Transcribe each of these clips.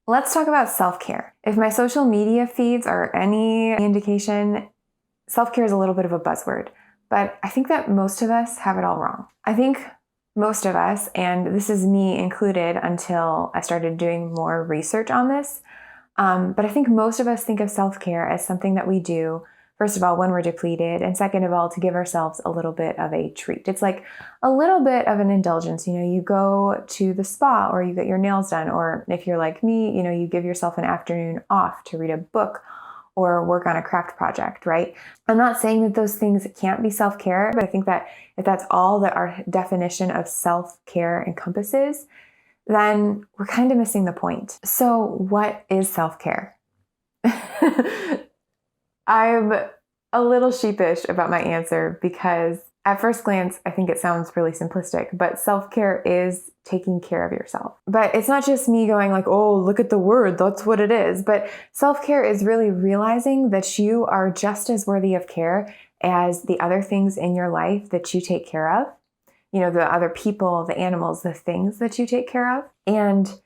Let's talk about self-care. If my social media feeds are any indication, self-care is a little bit of a buzzword, but I think that most of us have it all wrong. I think most of us, and this is me included until I started doing more research on this, but I think most of us think of self-care as something that we do, first of all, when we're depleted, and second of all, to give ourselves a little bit of a treat. It's like a little bit of an indulgence. You go to the spa or you get your nails done, or if you're like me, you give yourself an afternoon off to read a book or work on a craft project, right? I'm not saying that those things can't be self-care, but I think that if that's all that our definition of self-care encompasses, then we're kind of missing the point. So what is self-care? I'm a little sheepish about my answer because at first glance, I think it sounds really simplistic, but self-care is taking care of yourself. But it's not just me going like, oh, look at the word, that's what it is. But self-care is really realizing that you are just as worthy of care as the other things in your life that you take care of. The other people, the animals, the things that you take care of, and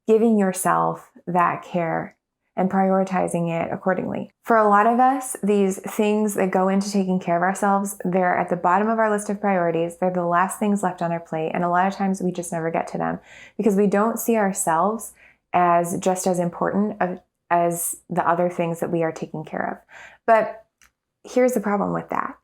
giving yourself that care and prioritizing it accordingly. For a lot of us, these things that go into taking care of ourselves, they're at the bottom of our list of priorities. They're the last things left on our plate. And a lot of times we just never get to them because we don't see ourselves as just as important as the other things that we are taking care of. But here's the problem with that.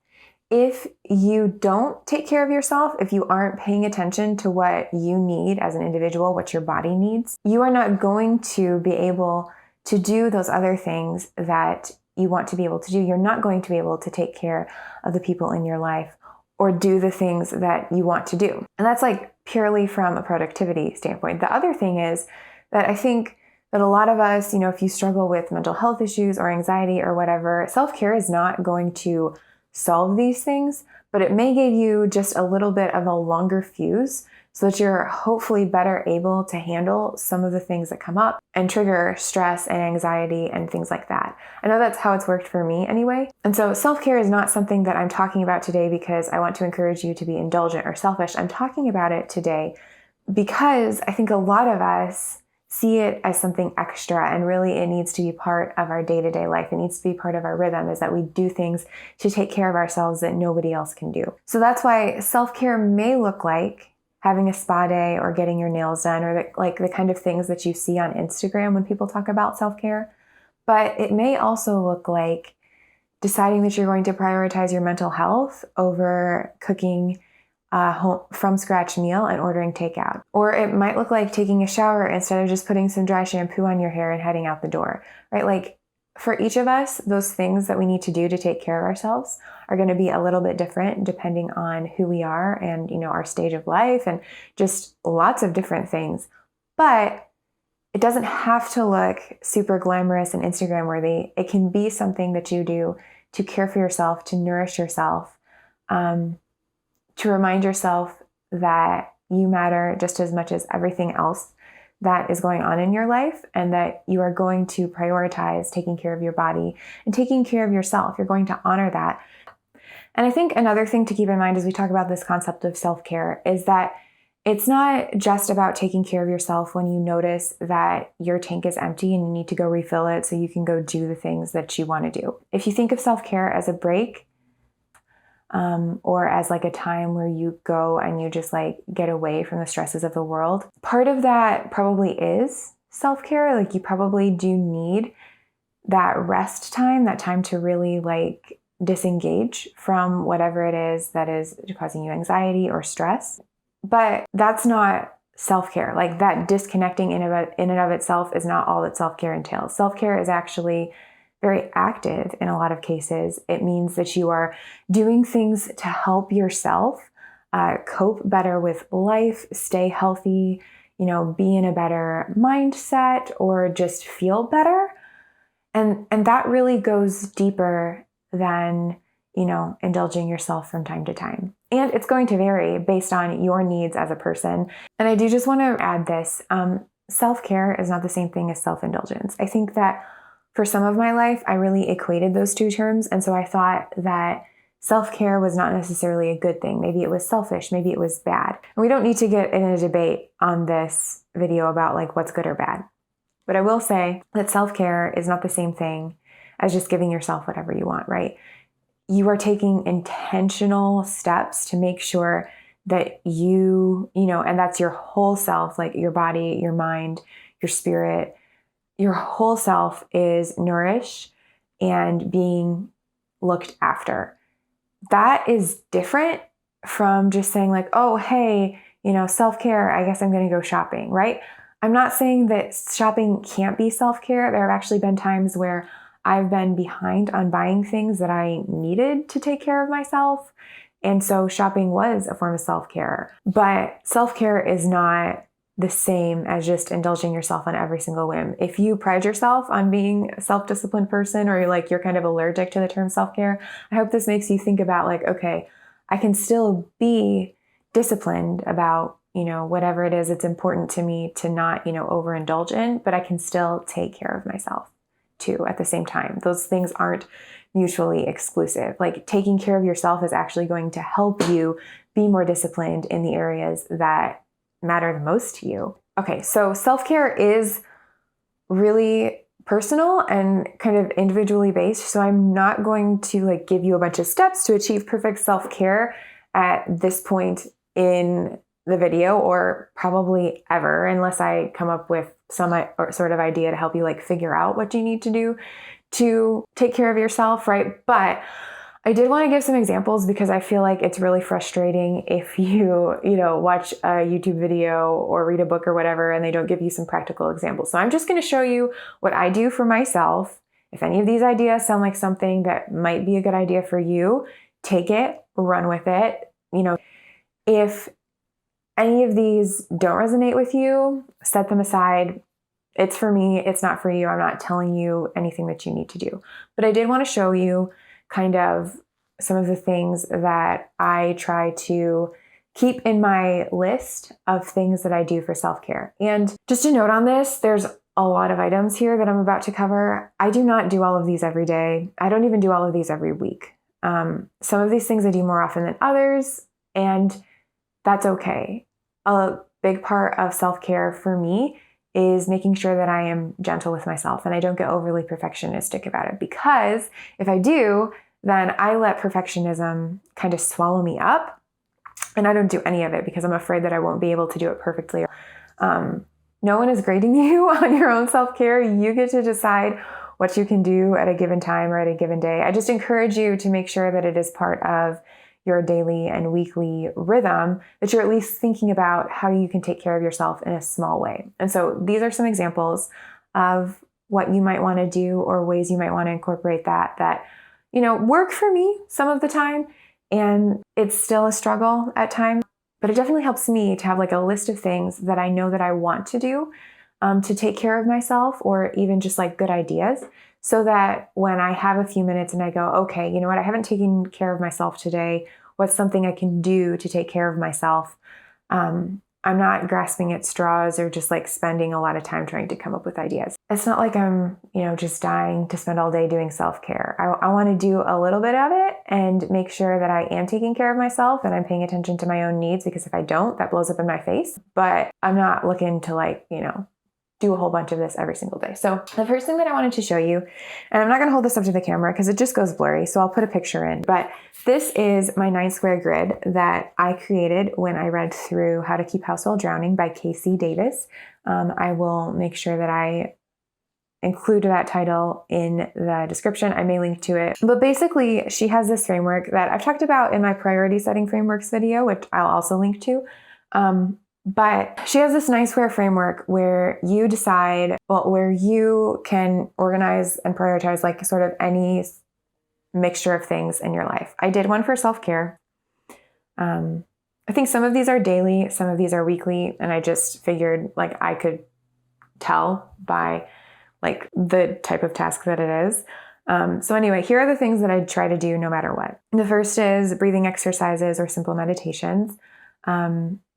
If you don't take care of yourself, if you aren't paying attention to what you need as an individual, what your body needs, you are not going to be able to do those other things that you want to be able to do. You're not going to be able to take care of the people in your life or do the things that you want to do. And that's like purely from a productivity standpoint. The other thing is that I think that a lot of us, if you struggle with mental health issues or anxiety or whatever, self-care is not going to solve these things, but it may give you just a little bit of a longer fuse so that you're hopefully better able to handle some of the things that come up and trigger stress and anxiety and things like that. I know that's how it's worked for me anyway. And so self-care is not something that I'm talking about today because I want to encourage you to be indulgent or selfish. I'm talking about it today because I think a lot of us see it as something extra, and really it needs to be part of our day-to-day life. It needs to be part of our rhythm, is that we do things to take care of ourselves that nobody else can do. So that's why self-care may look like having a spa day or getting your nails done, or the kind of things that you see on Instagram when people talk about self-care. But it may also look like deciding that you're going to prioritize your mental health over cooking from scratch meal and ordering takeout. Or it might look like taking a shower instead of just putting some dry shampoo on your hair and heading out the door, right? Like for each of us, those things that we need to do to take care of ourselves are going to be a little bit different depending on who we are and, our stage of life and just lots of different things. But it doesn't have to look super glamorous and Instagram worthy. It can be something that you do to care for yourself, to nourish yourself, to remind yourself that you matter just as much as everything else that is going on in your life, and that you are going to prioritize taking care of your body and taking care of yourself. You're going to honor that. And I think another thing to keep in mind as we talk about this concept of self-care is that it's not just about taking care of yourself when you notice that your tank is empty and you need to go refill it so you can go do the things that you want to do. If you think of self-care as a break, or as like a time where you go and you just like get away from the stresses of the world, part of that probably is self-care. Like you probably do need that rest time, that time to really like disengage from whatever it is that is causing you anxiety or stress. But that's not self-care. Like that disconnecting in and of itself is not all that self-care entails. Self-care is actually very active in a lot of cases. It means that you are doing things to help yourself cope better with life, stay healthy, be in a better mindset, or just feel better. And that really goes deeper than, indulging yourself from time to time. And it's going to vary based on your needs as a person. And I do just want to add this. Self-care is not the same thing as self-indulgence. I think that for some of my life, I really equated those two terms. And so I thought that self-care was not necessarily a good thing. Maybe it was selfish. Maybe it was bad. And we don't need to get in a debate on this video about like what's good or bad. But I will say that self-care is not the same thing as just giving yourself whatever you want, right? You are taking intentional steps to make sure that and that's your whole self, like your body, your mind, your spirit, your whole self is nourished and being looked after. That is different from just saying like, oh, hey, self-care, I guess I'm going to go shopping, right? I'm not saying that shopping can't be self-care. There have actually been times where I've been behind on buying things that I needed to take care of myself. And so shopping was a form of self-care. But self-care is not the same as just indulging yourself on every single whim. If you pride yourself on being a self-disciplined person, or you're kind of allergic to the term self-care, I hope this makes you think about like, okay, I can still be disciplined about, whatever it is it's important to me to not, overindulge in, but I can still take care of myself too at the same time. Those things aren't mutually exclusive. Like taking care of yourself is actually going to help you be more disciplined in the areas that matter the most to you. Okay, so self-care is really personal and kind of individually based. So I'm not going to give you a bunch of steps to achieve perfect self-care at this point in the video, or probably ever, unless I come up with some sort of idea to help you figure out what you need to do to take care of yourself, right? But I did want to give some examples because I feel like it's really frustrating if you watch a YouTube video or read a book or whatever, and they don't give you some practical examples. So I'm just going to show you what I do for myself. If any of these ideas sound like something that might be a good idea for you, take it, run with it. If any of these don't resonate with you, set them aside. It's for me, it's not for you. I'm not telling you anything that you need to do. But I did want to show you kind of some of the things that I try to keep in my list of things that I do for self-care. And just a note on this, there's a lot of items here that I'm about to cover. I do not do all of these every day. I don't even do all of these every week. Some of these things I do more often than others, and that's okay. A big part of self-care for me is making sure that I am gentle with myself and I don't get overly perfectionistic about it, because if I do, then I let perfectionism kind of swallow me up, and I don't do any of it because I'm afraid that I won't be able to do it perfectly. No one is grading you on your own self-care. You get to decide what you can do at a given time or at a given day. I just encourage you to make sure that it is part of your daily and weekly rhythm, that you're at least thinking about how you can take care of yourself in a small way. And so these are some examples of what you might want to do, or ways you might want to incorporate that work for me some of the time. And it's still a struggle at times, but it definitely helps me to have a list of things that I know that I want to do to take care of myself, or even just good ideas, so that when I have a few minutes and I go, okay, you know what, I haven't taken care of myself today. What's something I can do to take care of myself? I'm not grasping at straws or just spending a lot of time trying to come up with ideas. It's not like I'm, just dying to spend all day doing self-care. I want to do a little bit of it and make sure that I am taking care of myself and I'm paying attention to my own needs, because if I don't, that blows up in my face. But I'm not looking to do a whole bunch of this every single day. So the first thing that I wanted to show you, and I'm not going to hold this up to the camera because it just goes blurry, so I'll put a picture in, but this is my 9-square grid that I created when I read through How to Keep House While Drowning by Casey Davis. I will make sure that I include that title in the description. I may link to it. But basically, she has this framework that I've talked about in my priority setting frameworks video, which I'll also link to. But she has this 9-square framework where you decide, where you can organize and prioritize sort of any mixture of things in your life. I did one for self-care. I think some of these are daily, some of these are weekly, and I just figured I could tell by the type of task that it is. So anyway, here are the things that I try to do no matter what. The first is breathing exercises or simple meditations.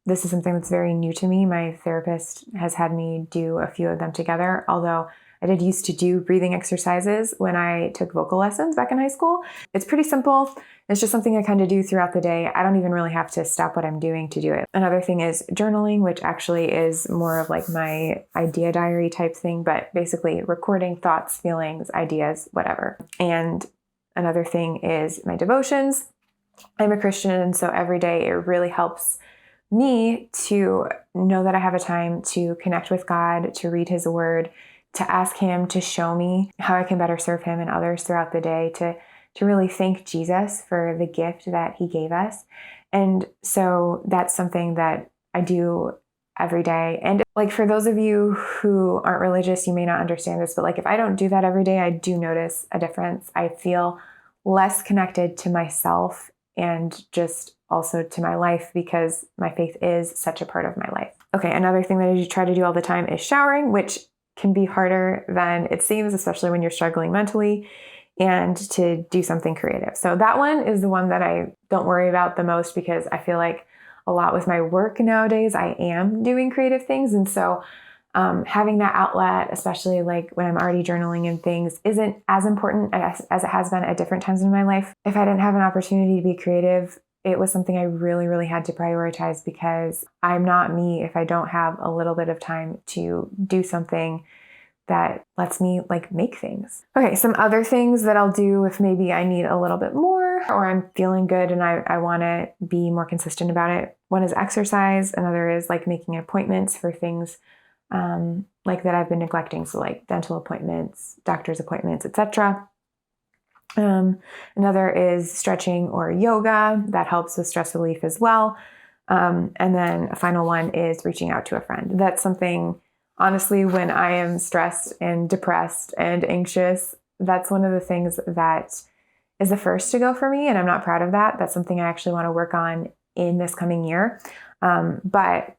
This is something that's very new to me. My therapist has had me do a few of them together, although I did used to do breathing exercises when I took vocal lessons back in high school. It's pretty simple. It's just something I kind of do throughout the day. I don't even really have to stop what I'm doing to do it. Another thing is journaling, which actually is more of like my idea diary type thing, but basically recording thoughts, feelings, ideas, whatever. And another thing is my devotions. I'm a Christian, and so every day it really helps me to know that I have a time to connect with God, to read His Word, to ask Him to show me how I can better serve Him and others throughout the day, to really thank Jesus for the gift that He gave us. And so that's something that I do every day. And like for those of you who aren't religious, you may not understand this, but like if I don't do that every day, I do notice a difference. I feel less connected to myself and just also to my life because my faith is such a part of my life. Okay, another thing that I try to do all the time is showering, which can be harder than it seems, especially when you're struggling mentally, and to do something creative. So that one is the one that I don't worry about the most because I feel like a lot with my work nowadays, I am doing creative things. And so having that outlet, especially like when I'm already journaling and things, isn't as important as it has been at different times in my life. If I didn't have an opportunity to be creative, it was something I really, really had to prioritize because I'm not me if I don't have a little bit of time to do something that lets me like make things. Okay, some other things that I'll do if maybe I need a little bit more or I'm feeling good and I want to be more consistent about it. One is exercise. Another is like making appointments for things like that I've been neglecting. So like dental appointments, doctor's appointments, etc. Another is stretching or yoga. That helps with stress relief as well. And then a final one is reaching out to a friend. That's something, honestly, when I am stressed and depressed and anxious, that's one of the things that is the first to go for me. And I'm not proud of that. That's something I actually want to work on in this coming year. But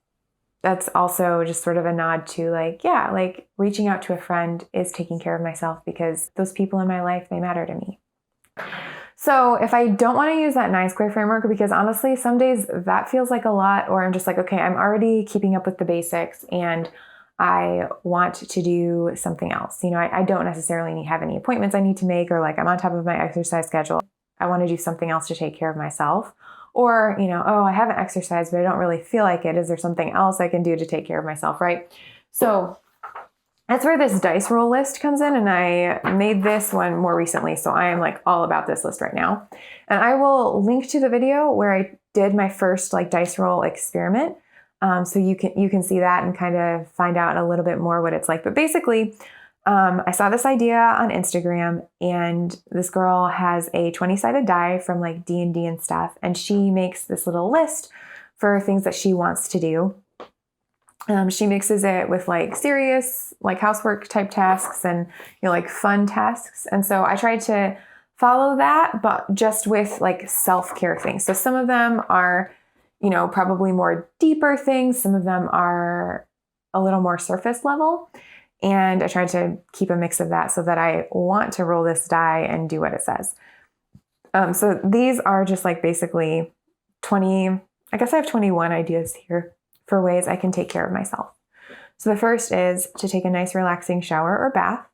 that's also just sort of a nod to like, yeah, like reaching out to a friend is taking care of myself because those people in my life, they matter to me. So if I don't want to use that 9 square framework, because honestly, some days that feels like a lot, or I'm just like, okay, I'm already keeping up with the basics and I want to do something else. You know, I don't necessarily have any appointments I need to make, or like I'm on top of my exercise schedule. I want to do something else to take care of myself. Or, you know, oh, I haven't exercised, but I don't really feel like it. Is there something else I can do to take care of myself, right? So that's where this dice roll list comes in. And I made this one more recently. So I am like all about this list right now. And I will link to the video where I did my first like dice roll experiment. So you can see that and kind of find out a little bit more what it's like. But basically, I saw this idea on Instagram, and this girl has a 20-sided die from like D&D and stuff. And she makes this little list for things that she wants to do. She mixes it with like serious, like housework type tasks and, you know, like fun tasks. And so I tried to follow that, but just with like self-care things. So some of them are, you know, probably more deeper things. Some of them are a little more surface level. And I tried to keep a mix of that so that I want to roll this die and do what it says. So these are just like basically 20, I guess I have 21 ideas here for ways I can take care of myself. So the first is to take a nice relaxing shower or bath.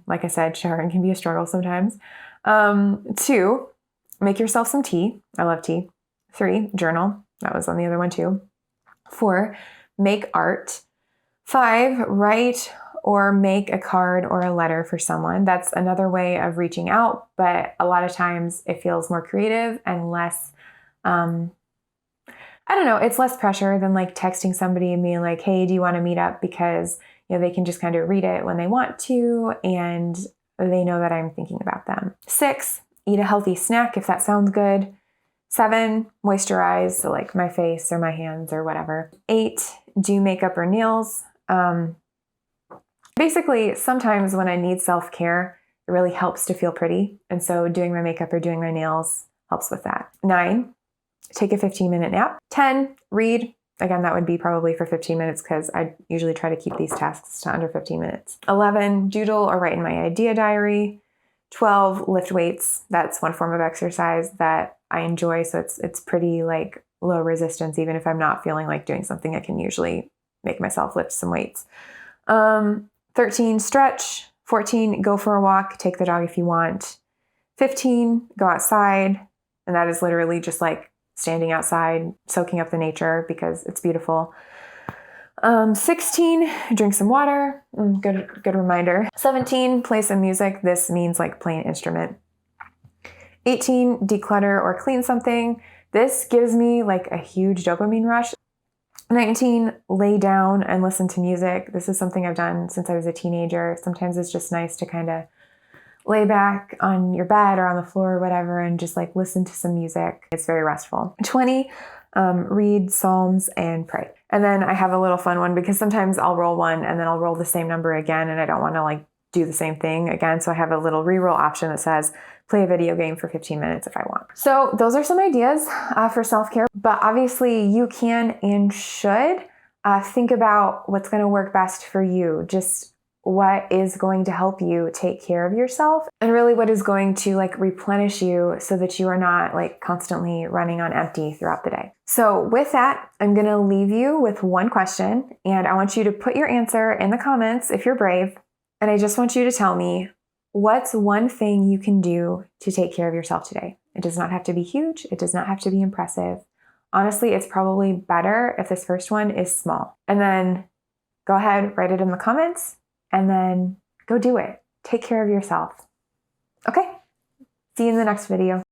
Like I said, showering can be a struggle sometimes. 2, make yourself some tea. I love tea. 3, journal. That was on the other one too. 4, make art. 5, write or make a card or a letter for someone. That's another way of reaching out, but a lot of times it feels more creative and less, I don't know, it's less pressure than like texting somebody and being like, hey, do you want to meet up? Because, you know, they can just kind of read it when they want to and they know that I'm thinking about them. 6, eat a healthy snack if that sounds good. 7, moisturize, so like my face or my hands or whatever. 8, do makeup or nails. Basically, sometimes when I need self-care, it really helps to feel pretty. And so doing my makeup or doing my nails helps with that. 9, take a 15-minute nap. 10, read. Again, that would be probably for 15 minutes because I usually try to keep these tasks to under 15 minutes. 11, doodle or write in my idea diary. 12, lift weights. That's one form of exercise that I enjoy. So it's pretty like low resistance. Even if I'm not feeling like doing something, I can usually make myself lift some weights. 13, stretch. 14, go for a walk, take the dog if you want. 15, go outside. And that is literally just like standing outside, soaking up the nature because it's beautiful. 16, drink some water. Good reminder. 17, play some music. This means like play an instrument. 18, declutter or clean something. This gives me like a huge dopamine rush. 19, lay down and listen to music. This is something I've done since I was a teenager. Sometimes it's just nice to kind of lay back on your bed or on the floor or whatever and just like listen to some music. It's very restful. 20, read Psalms and pray. And then I have a little fun one because sometimes I'll roll one and then I'll roll the same number again and I don't want to like do the same thing again. So I have a little reroll option that says play a video game for 15 minutes if I want. So those are some ideas for self-care, but obviously you can and should think about what's going to work best for you. Just what is going to help you take care of yourself and really what is going to like replenish you so that you are not like constantly running on empty throughout the day. So with that, I'm going to leave you with one question and I want you to put your answer in the comments if you're brave. And I just want you to tell me, what's one thing you can do to take care of yourself today? It does not have to be huge. It does not have to be impressive. Honestly, it's probably better if this first one is small. And then go ahead, write it in the comments, and then go do it. Take care of yourself. Okay, see you in the next video.